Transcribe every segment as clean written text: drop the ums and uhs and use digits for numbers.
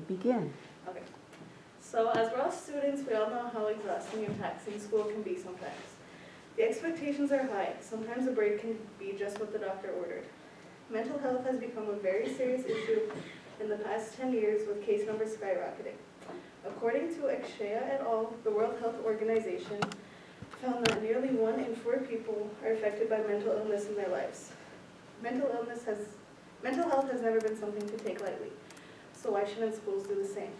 begin. Okay. So as we're all students, we all know how exhausting and taxing school can be sometimes. The expectations are high. Sometimes a break can be just what the doctor ordered. Mental health has become a very serious issue in the past 10 years with case numbers skyrocketing. According to Akshaya et al., the World Health Organization found that nearly 1 in 4 people are affected by mental illness in their lives. Mental health has never been something to take lightly, so why shouldn't schools do the same?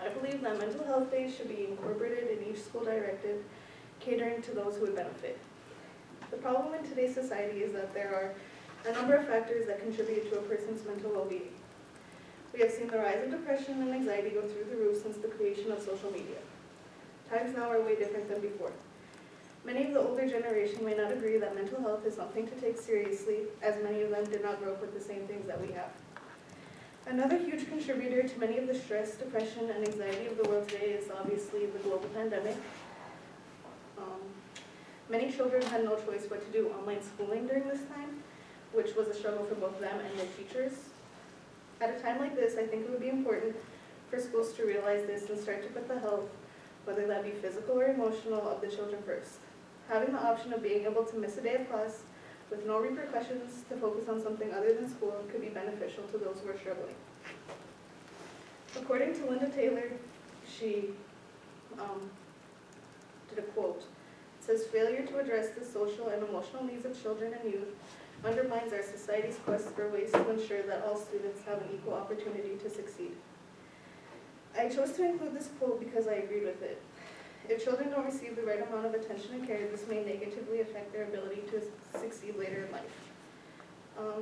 I believe that mental health days should be incorporated in each school directive, catering to those who would benefit. The problem in today's society is that there are a number of factors that contribute to a person's mental well-being. We have seen the rise of depression and anxiety go through the roof since the creation of social media. Times now are way different than before. Many of the older generation may not agree that mental health is something to take seriously, as many of them did not grow up with the same things that we have. Another huge contributor to many of the stress, depression, and anxiety of the world today is obviously the global pandemic. Many children had no choice but to do online schooling during this time, which was a struggle for both them and their teachers. At a time like this, I think it would be important for schools to realize this and start to put the health, whether that be physical or emotional, of the children first. Having the option of being able to miss a day of class with no repercussions to focus on something other than school could be beneficial to those who are struggling. According to Linda Taylor, she did a quote. It says, "Failure to address the social and emotional needs of children and youth undermines our society's quest for ways to ensure that all students have an equal opportunity to succeed." I chose to include this quote because I agreed with it. If children don't receive the right amount of attention and care, this may negatively affect their ability to succeed later in life.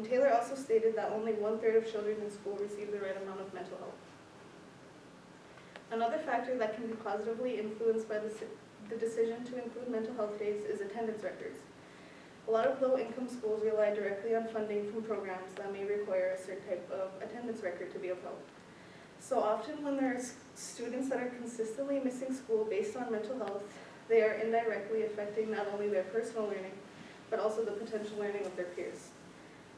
Taylor also stated that only 1/3 of children in school receive the right amount of mental health. Another factor that can be positively influenced by the decision to include mental health days is attendance records. A lot of low-income schools rely directly on funding from programs that may require a certain type of attendance record to be upheld. So often when there are students that are consistently missing school based on mental health, they are indirectly affecting not only their personal learning, but also the potential learning of their peers.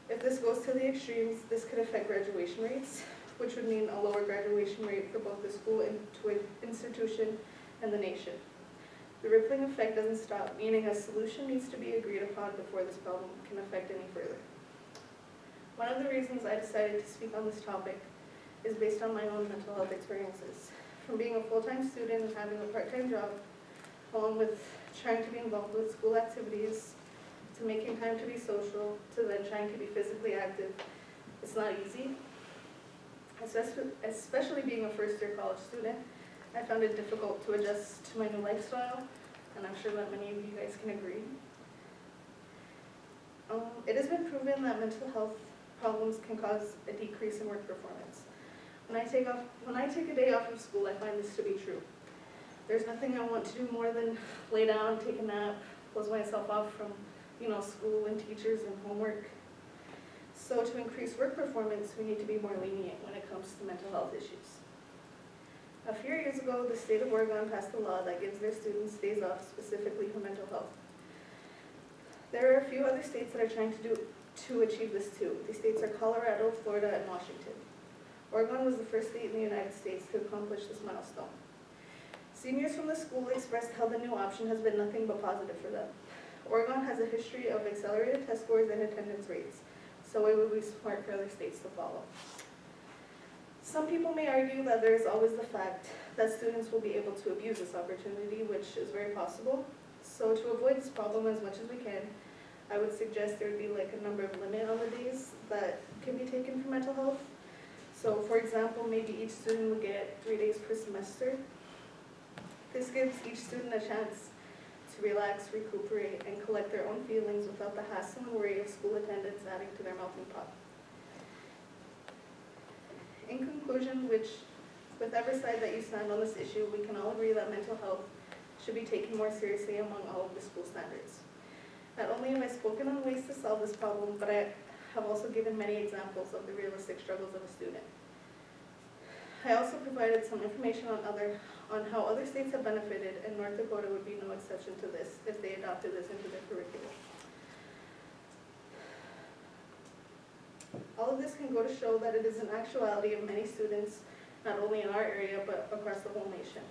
If this goes to the extremes, this could affect graduation rates, which would mean a lower graduation rate for both the school institution and the nation. The rippling effect doesn't stop, meaning a solution needs to be agreed upon before this problem can affect any further. One of the reasons I decided to speak on this topic is based on my own mental health experiences. From being a full-time student and having a part-time job, along with trying to be involved with school activities, to making time to be social, to then trying to be physically active, it's not easy. Especially being a first-year college student, I found it difficult to adjust to my new lifestyle, and I'm sure that many of you guys can agree. It has been proven that mental health problems can cause a decrease in work performance. When I take a day off of school, I find this to be true. There's nothing I want to do more than lay down, take a nap, close myself off from, school and teachers and homework. So to increase work performance, we need to be more lenient when it comes to mental health issues. A few years ago, the state of Oregon passed a law that gives their students days off specifically for mental health. There are a few other states that are trying to achieve this too. These states are Colorado, Florida, and Washington. Oregon was the first state in the United States to accomplish this milestone. Seniors from the school expressed how the new option has been nothing but positive for them. Oregon has a history of accelerated test scores and attendance rates, so it would be smart for other states to follow. Some people may argue that there is always the fact that students will be able to abuse this opportunity, which is very possible. So to avoid this problem as much as we can, I would suggest there would be like a number of limit on the days that can be taken for mental health. So for example, maybe each student would get 3 days per semester. This gives each student a chance to relax, recuperate, and collect their own feelings without the hassle and worry of school attendance adding to their melting pot. In conclusion, with every side that you stand on this issue, we can all agree that mental health should be taken more seriously among all of the school standards. Not only have I spoken on ways to solve this problem, but I have also given many examples of the realistic struggles of a student. I also provided some information on how other states have benefited, and North Dakota would be no exception to this if they adopted this into their curriculum. All of this can go to show that it is an actuality of many students not only in our area, but across the whole nation.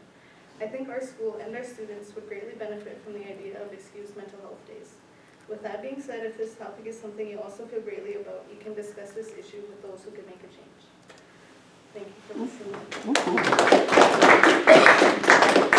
I think our school and our students would greatly benefit from the idea of excused mental health days. With that being said, if this topic is something you also feel greatly about, you can discuss this issue with those who can make a change. Thank you for listening.